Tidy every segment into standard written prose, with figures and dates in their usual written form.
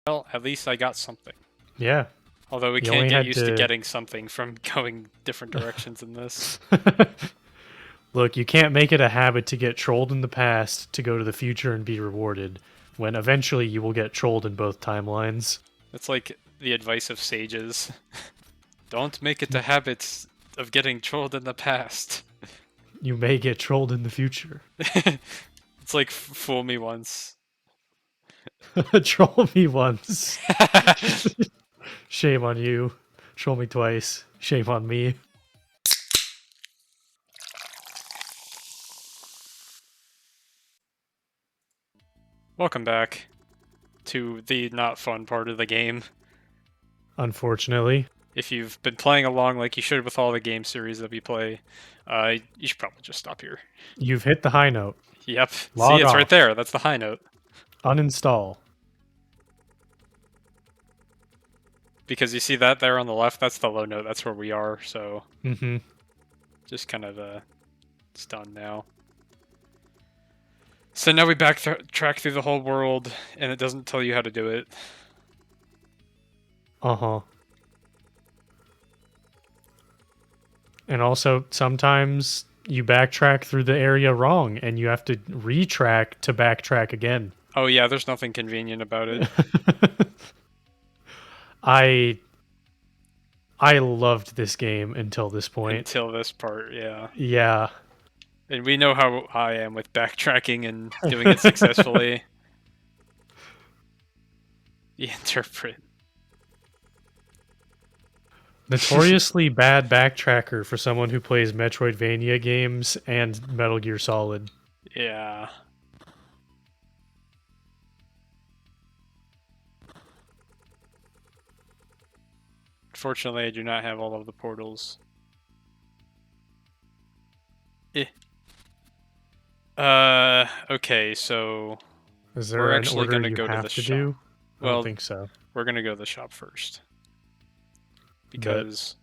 Well, at least I got something. Yeah. Although we You can't only get had used to to. getting something from going different directions in this. Look, you can't make it a habit to get trolled in the past to go to the future and be rewarded, when eventually you will get trolled in both timelines. It's like the advice of sages. Don't make it a habit of getting trolled in the past. You may get trolled in the future. It's like fool me once. Troll me once. Shame on you. Troll me twice. Shame on me. Welcome back to the not fun part of the game. Unfortunately. If you've been playing along like you should with all the game series that we play, you should probably just stop here. You've hit the high note. Yep. See, Log it's right off. there. That's the high note. Uninstall. Because you see that there on the left, that's the low note. That's where we are. So Mm-hmm. just kind of it's done now. So now we backtrack through the whole world, and it doesn't tell you how to do it. Uh-huh. And also, sometimes you backtrack through the area wrong, and you have to retrack to backtrack again. Oh yeah, there's nothing convenient about it. I loved this game until this point. Until this part, yeah. Yeah. And we know how I am with backtracking and doing it successfully. The interpret. Notoriously bad backtracker for someone who plays Metroidvania games and Metal Gear Solid. Yeah. Fortunately, I do not have all of the portals. Okay, so Is there we're an actually order gonna you go to have the to shop. do? I Well, don't think so. we're gonna go to the shop first. Because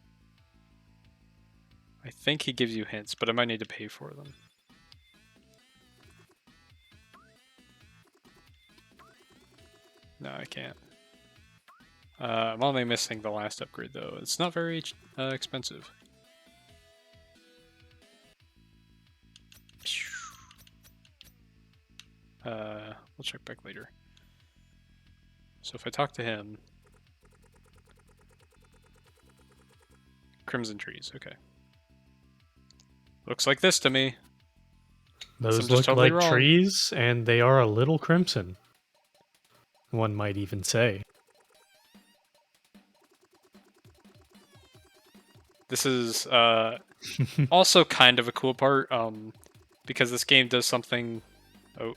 I think he gives you hints, but I might need to pay for them. No, I can't. I'm only missing the last upgrade, though. It's not very expensive. We'll check back later. So if I talk to him... Crimson trees, okay. Looks like this to me. Those just look totally like wrong. trees, and they are a little crimson. One might even say. This is also kind of a cool part, because this game does something... Oh.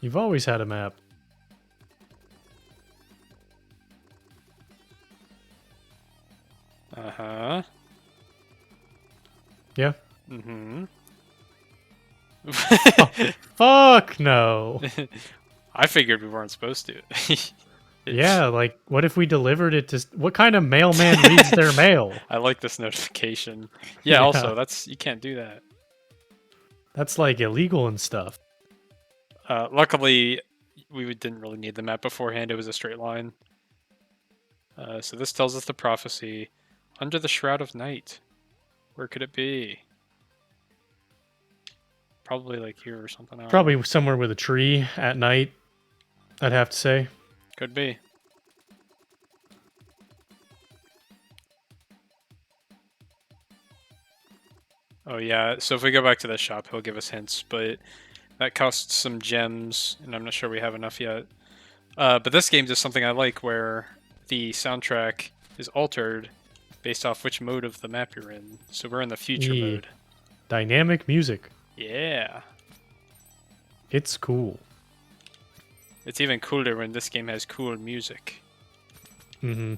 You've always had a map. Uh-huh. Yeah. Mm-hmm. Fuck no. I figured we weren't supposed to. Yeah, like, what if we delivered it to... What kind of mailman reads their mail? I like this notification. Yeah, also, you can't do that. That's, like, illegal and stuff. Luckily, we didn't really need the map beforehand. It was a straight line. So this tells us the prophecy. Under the Shroud of Night. Where could it be? Probably, like, here or something. Probably somewhere with a tree at night, I'd have to say. Could be. Oh yeah, so if we go back to the shop, he'll give us hints, but that costs some gems, and I'm not sure we have enough yet. But this game does something I like, where the soundtrack is altered based off which mode of the map you're in. So we're in the future mode. Dynamic music. Yeah. It's cool. It's even cooler when this game has cool music. Mm-hmm.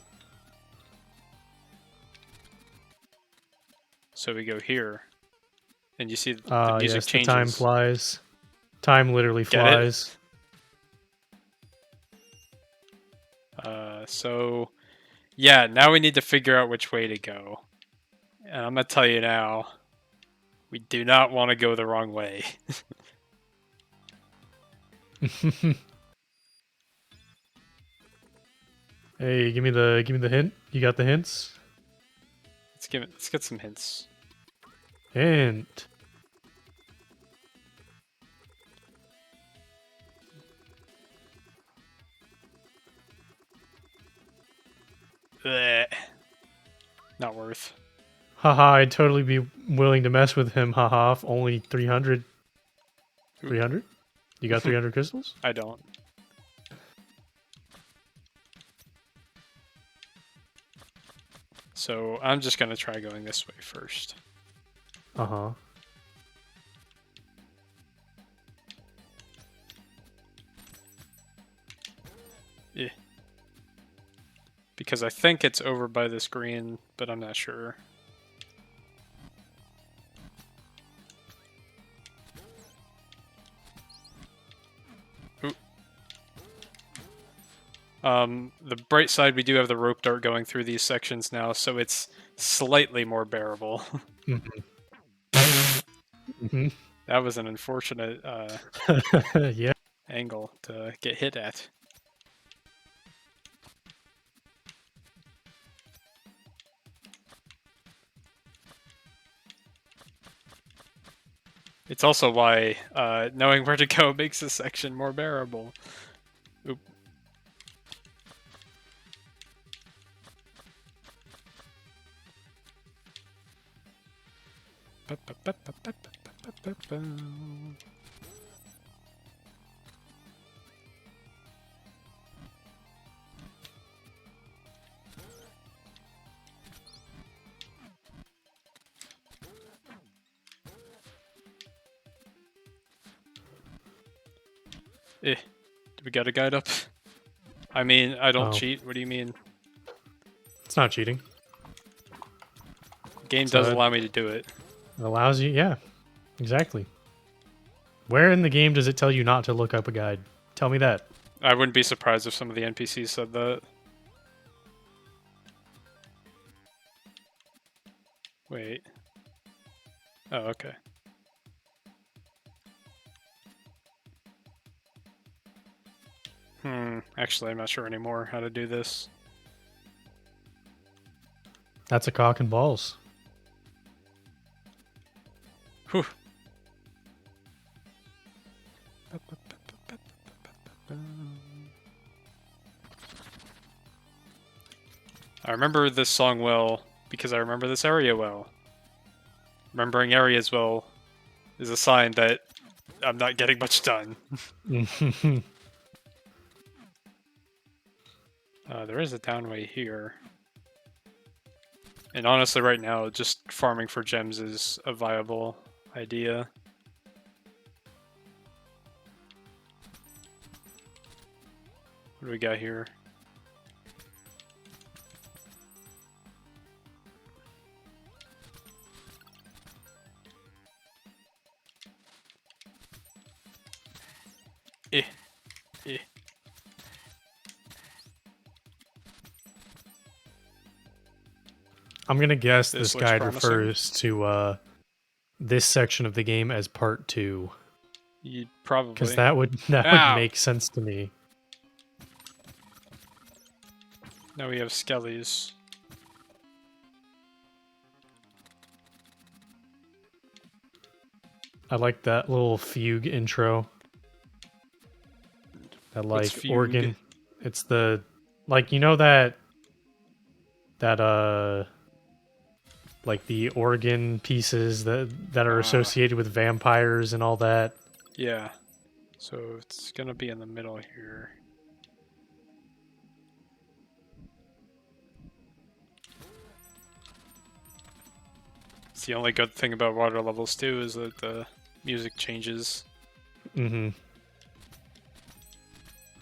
So we go here, and you see the music yes, changes. The time flies. Time literally flies. So, yeah, now we need to figure out which way to go. And I'm going to tell you now, we do not want to go the wrong way. Hey, give me the hint. You got the hints? Let's get some hints. Hint. Blech. Not worth. Haha, I'd totally be willing to mess with him. Haha, only 300. 300? You got 300 crystals? I don't. So I'm just gonna try going this way first. Uh-huh. Yeah. Because I think it's over by this green, but I'm not sure. The bright side, we do have the rope dart going through these sections now, so it's slightly more bearable. Mm-hmm. That was an unfortunate Yeah. angle to get hit at. It's also why knowing where to go makes this section more bearable. Oop. Do we got a guide up? I mean, I don't Oh. cheat. What do you mean? It's not cheating. The game It's, does allow me to do it. It allows you, yeah. Exactly. Where in the game does it tell you not to look up a guide? Tell me that. I wouldn't be surprised if some of the NPCs said that. Wait. Oh, okay. Actually, I'm not sure anymore how to do this. That's a cock and balls. Whew. I remember this song well because I remember this area well. Remembering areas well is a sign that I'm not getting much done. There is a downway here. And honestly, right now, just farming for gems is a viable idea. What do we got here? Eh. Eh. I'm gonna guess This this looks guide promising. refers to this section of the game as part 2. You'd probably. Because that would Ow! make sense to me. Now we have skellies. I like that little fugue intro. That What's like fugue? organ. It's the like you know that like the organ pieces that are associated with vampires and all that. Yeah. So it's gonna be in the middle here. It's the only good thing about water levels too is that the music changes. Mm-hmm.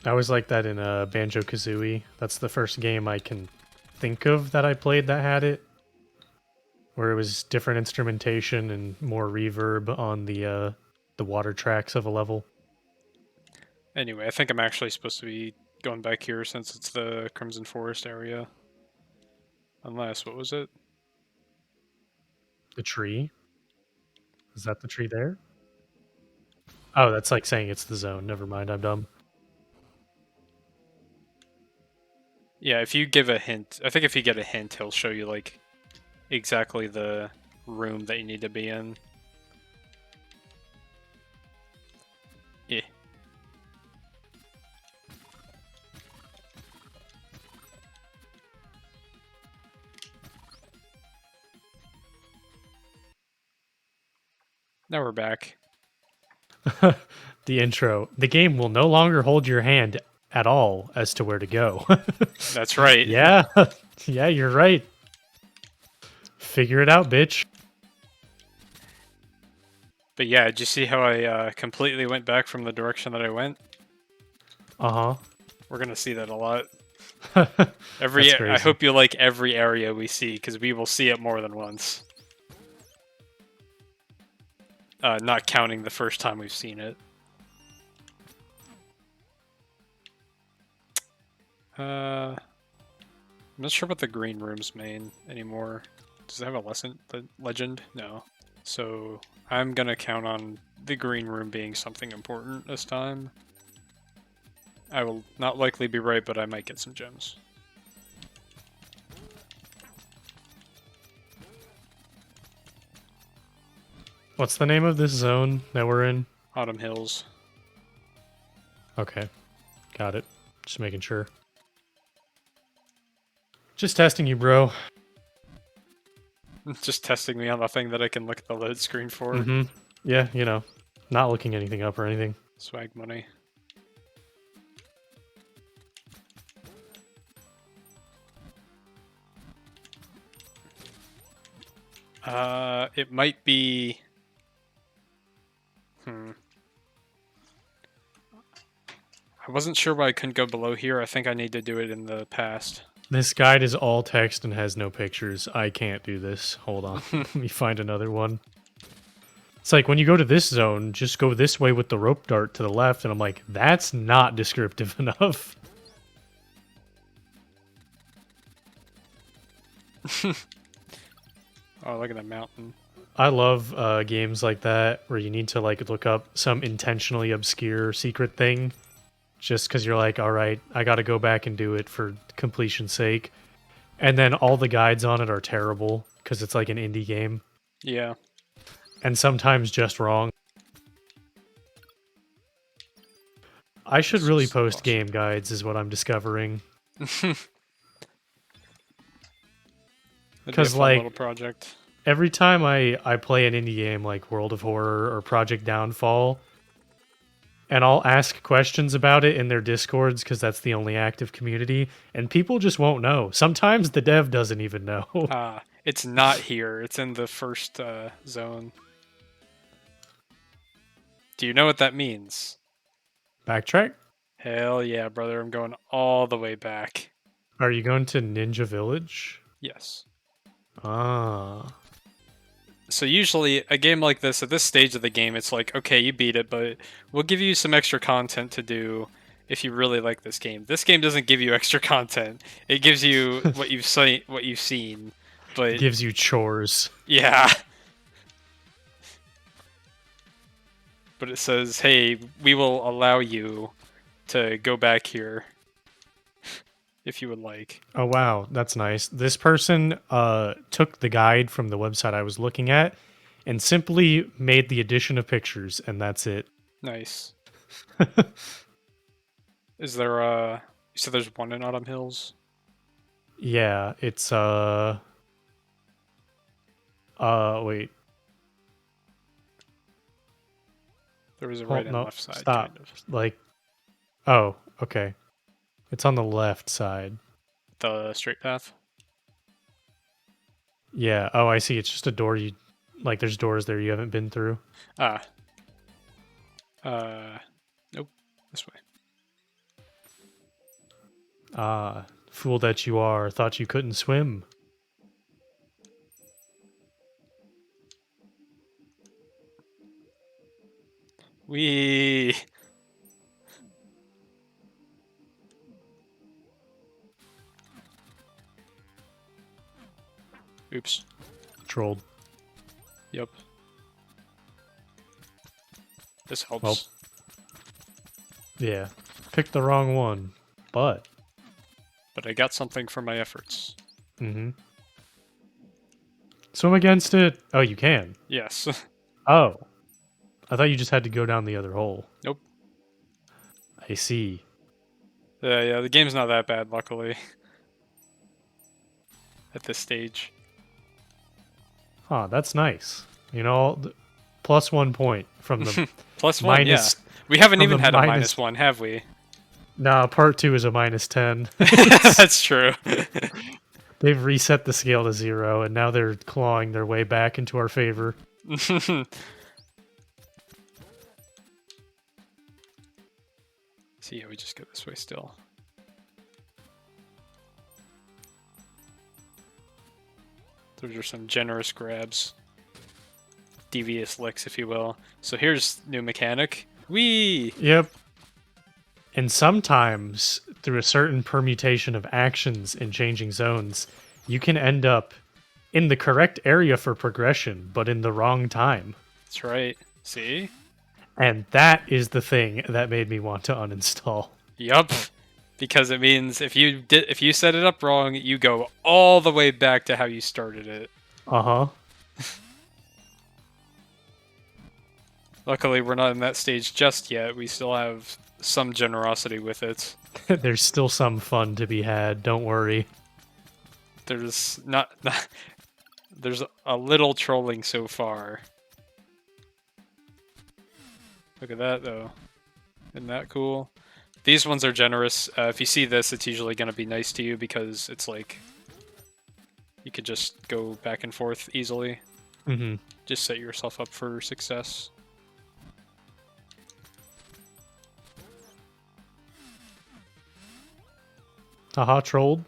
I always like that in Banjo-Kazooie. That's the first game I can think of that I played that had it. Where it was different instrumentation and more reverb on the water tracks of a level. Anyway, I think I'm actually supposed to be going back here since it's the Crimson Forest area. Unless, what was it? The tree? Is that the tree there? Oh, that's like saying it's the zone. Never mind, I'm dumb. Yeah, if you give a hint, I think if you get a hint, he'll show you like exactly the room that you need to be in. Yeah. Now we're back. The intro. The game will no longer hold your hand at all as to where to go. That's right. Yeah. Yeah, you're right. Figure it out, bitch. But yeah, did you see how I completely went back from the direction that I went? Uh We're gonna see that a lot. huh. Every That's I crazy. hope you like every area we see, because we will see it more than once. Not counting the first time we've seen it. I'm not sure about the green room's main anymore. Does it have a legend? No. So I'm gonna count on the green room being something important this time. I will not likely be right, but I might get some gems. What's the name of this zone that we're in? Autumn Hills. Okay. Got it. Just making sure. Just testing you, bro. Just testing me on the thing that I can look at the load screen for. Mm-hmm. Yeah, you know, not looking anything up or anything. Swag money. It might be. I wasn't sure why I couldn't go below here. I think I need to do it in the past. This guide is all text and has no pictures. I can't do this. Hold on. Let me find another one. It's like when you go to this zone, just go this way with the rope dart to the left, and I'm like, that's not descriptive enough. Oh, look at that mountain. I love games like that where you need to like look up some intentionally obscure secret thing just because you're like, all right, I got to go back and do it for completion's sake. And then all the guides on it are terrible because it's like an indie game Yeah. and sometimes just wrong. I should This really is post awesome. game guides, is what I'm discovering. That'd be a 'Cause, fun like, little project. Every time I play an indie game like World of Horror or Project Downfall, and I'll ask questions about it in their discords because that's the only active community, and people just won't know. Sometimes the dev doesn't even know. It's not here. It's in the first zone. Do you know what that means? Backtrack? Hell yeah, brother. I'm going all the way back. Are you going to Ninja Village? Yes. Ah. So usually a game like this, at this stage of the game, it's like, okay, you beat it, but we'll give you some extra content to do if you really like this game. This game doesn't give you extra content. It gives you what you've seen. But Gives you chores. yeah. But it says, hey, we will allow you to go back here if you would like. Oh wow, that's nice. This person took the guide from the website I was looking at and simply made the addition of pictures, and that's it. Nice. Is there so there's one in Autumn Hills? Yeah, it's wait. There was a right Hold and no, left side, stop. kind of. Like oh, okay. It's on the left side. The straight path? Yeah. Oh, I see. It's just a door you like there's doors there you haven't been through. Ah. Nope. This way. Ah, fool that you are, thought you couldn't swim. Wee. Oops. Trolled. Yep. This helps. Well, yeah. Picked the wrong one, but. But I got something for my efforts. Mm-hmm. Swim against it. Oh, you can. Yes. Oh. I thought you just had to go down the other hole. Nope. I see. Yeah, the game's not that bad, luckily. At this stage. Huh, that's nice. You know, plus 1 point from the Plus one, minus. yeah. We haven't from even the had a minus- -1, have we? Nah, part 2 is a -10. That's true. They've reset the scale to 0, and now they're clawing their way back into our favor. See, yeah, we just go this way still. Those are some generous grabs. Devious licks, if you will. So here's new mechanic. Whee! Yep. And sometimes, through a certain permutation of actions in changing zones, you can end up in the correct area for progression, but in the wrong time. That's right. See? And that is the thing that made me want to uninstall. Yup. Because it means if you set it up wrong, you go all the way back to how you started it. Uh-huh. Luckily, we're not in that stage just yet. We still have some generosity with it. There's still some fun to be had, don't worry. There's not there's a little trolling so far. Look at that, though. Isn't that cool? These ones are generous. If you see this, it's usually going to be nice to you because it's like you could just go back and forth easily. Mm-hmm. Just set yourself up for success. Haha, trolled.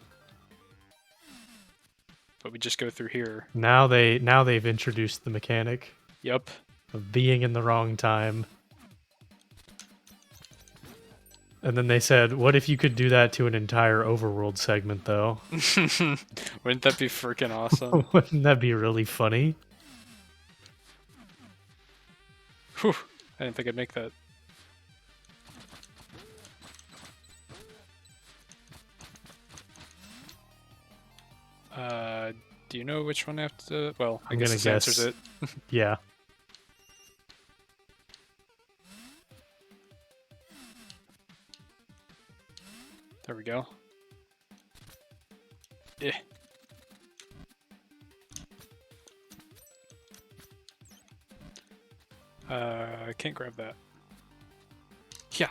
But we just go through here. Now they've introduced the mechanic Yep. of being in the wrong time. And then they said, what if you could do that to an entire overworld segment, though? Wouldn't that be freaking awesome? Wouldn't that be really funny? Whew. I didn't think I'd make that. Do you know which one I have to... Well, I I'm guess gonna this answers guess. it. Yeah. There we go. Eh. I can't grab that. Yeah.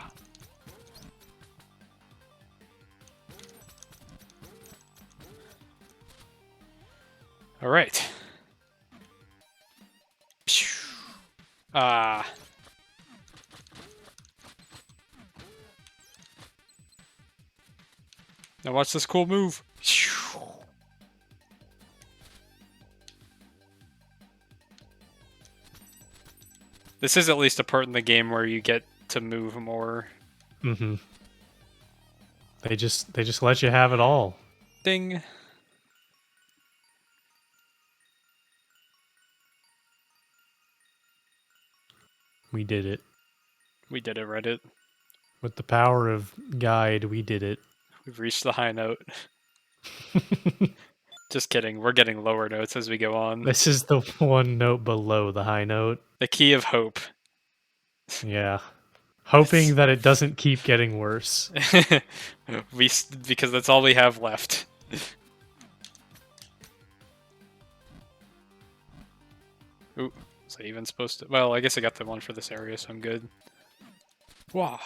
All right. Ah. Now watch this cool move. This is at least a part in the game where you get to move more. Mm-hmm. They just let you have it all. Ding. We did it. We did it, Reddit. With the power of guide, we did it. We've reached the high note. Just kidding. We're getting lower notes as we go on. This is the one note below the high note. The key of hope. Yeah. Hoping that it doesn't keep getting worse. Because that's all we have left. Ooh, was I even supposed to? Well, I guess I got the one for this area, so I'm good. Wow.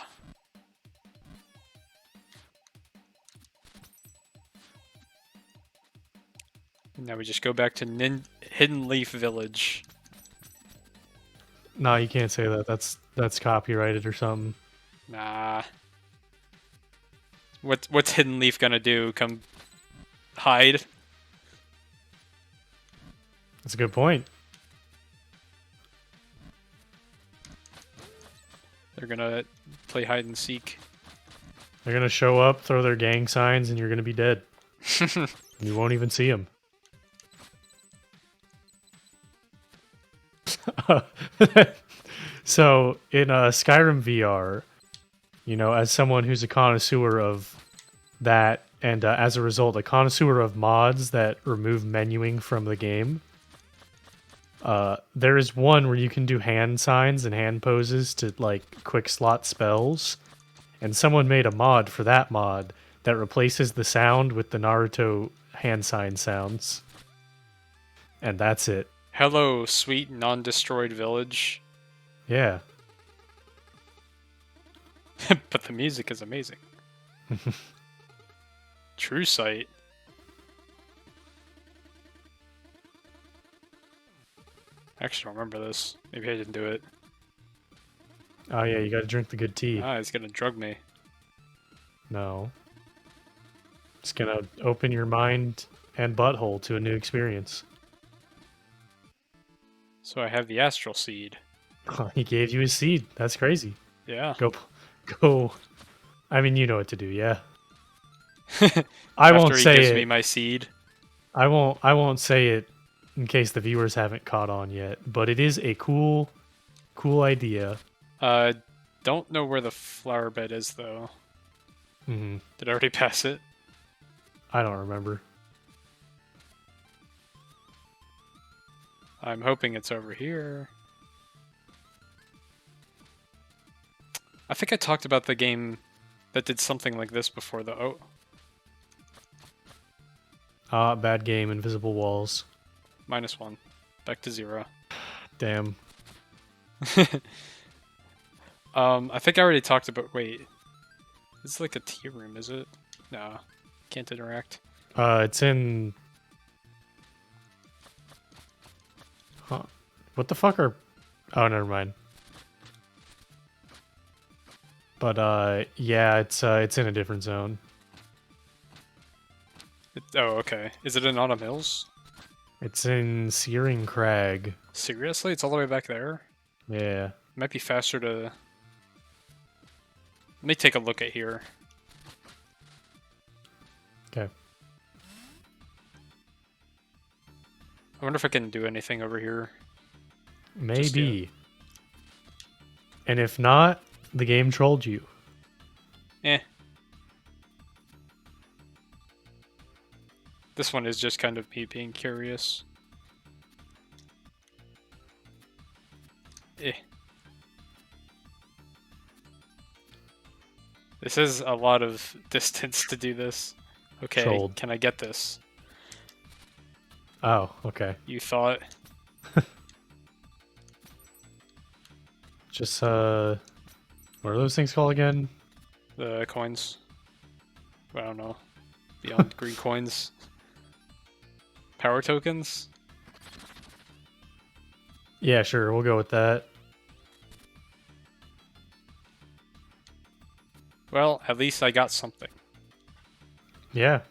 Now we just go back to Hidden Leaf Village. No, you can't say that. That's copyrighted or something. Nah. What's Hidden Leaf gonna do? Come hide? That's a good point. They're gonna play hide and seek. They're gonna show up, throw their gang signs, and you're gonna be dead. You won't even see them. So in Skyrim VR, as someone who's a connoisseur of that, and as a result, a connoisseur of mods that remove menuing from the game, there is one where you can do hand signs and hand poses to like quick slot spells, and someone made a mod for that mod that replaces the sound with the Naruto hand sign sounds, and that's it. Hello, sweet non-destroyed village. Yeah. But the music is amazing. True sight. I actually don't remember this. Maybe I didn't do it. Oh yeah, you got to drink the good tea. Ah, it's gonna drug me. No. It's gonna open your mind and butthole to a new experience. So I have the astral seed. He gave you his seed. That's crazy. Yeah. Go. I mean, you know what to do. Yeah. I After won't he say gives it. me my seed. I won't say it in case the viewers haven't caught on yet. But it is a cool idea. Don't know where the flower bed is though. Hmm. Did I already pass it? I don't remember. I'm hoping it's over here. I think I talked about the game that did something like this before though. Oh, Bad game. Invisible walls. -1. Back to 0. Damn. I think I already talked about. Wait, this is like a tea room, is it? No, can't interact. It's in. Huh? What the fuck are? Oh, never mind. But yeah, it's in a different zone. Oh, okay. Is it in Autumn Hills? It's in Searing Crag. Seriously, it's all the way back there. Yeah. It might be faster to. Let me take a look at here. Okay. I wonder if I can do anything over here. Maybe. And if not, the game trolled you. Eh. This one is just kind of me being curious. Eh. This is a lot of distance to do this. Okay, Trolled. can I get this? Oh, okay. You thought? Just what are those things called again? The coins? I don't know. Beyond green coins? Power tokens? Yeah, sure. We'll go with that. Well, at least I got something. Yeah.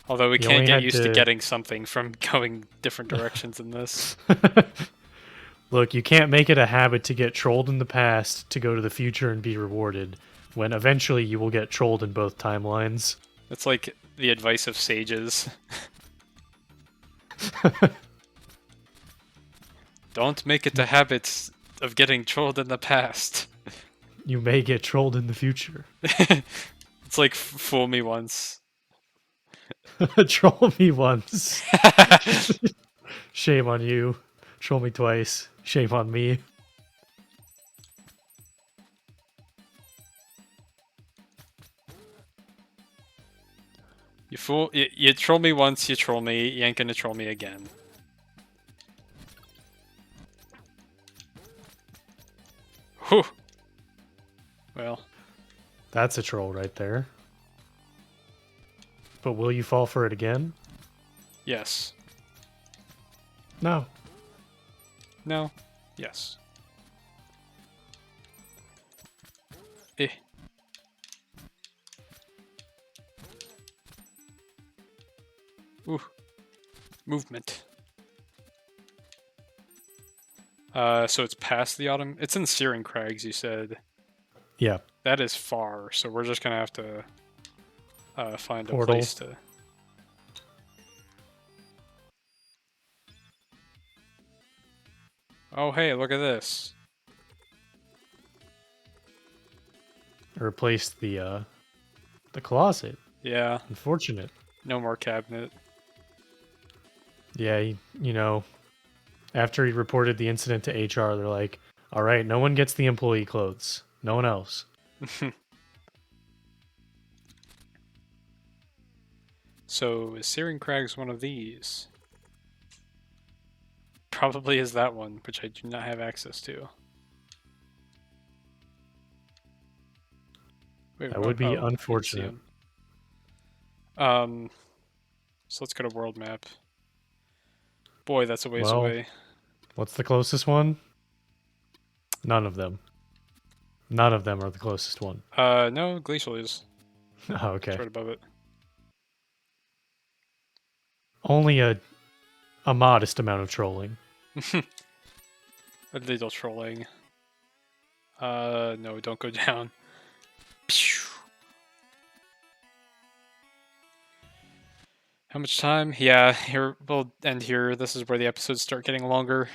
Although we You can't only get had used to to- getting something from going different directions in this. Look, you can't make it a habit to get trolled in the past to go to the future and be rewarded, when eventually you will get trolled in both timelines. It's like the advice of sages. Don't make it a habit of getting trolled in the past. You may get trolled in the future. It's like fool me once. Troll me once. Shame on you. Troll me twice. Shame on me. You fool! You troll me once, you troll me. You ain't gonna troll me again. Whew. Well, That's a troll right there. But will you fall for it again? yes. No. No. Yes. Eh. Ooh. Movement. So it's past the autumn. It's in Searing Crags, you said. Yeah. That is far, so we're just gonna have to find a Portal. place to. Oh, hey, look at this. replaced the closet. Yeah, Unfortunate. no more cabinet. Yeah, you know, after he reported the incident to HR, they're like, "All right, no one gets the employee clothes. No one else." So is Searing Crags one of these? Probably is that one, which I do not have access to. Wait, That would be oh, I can see unfortunate. him. So let's go to world map. Boy, that's a ways Well, away. what's the closest one? None of them. None of them are the closest one. No, Glacial is. Oh, It's okay. right above it. Only a modest amount of trolling. A little trolling. No, don't go down. How much time? Yeah, here we'll end here. This is where the episodes start getting longer.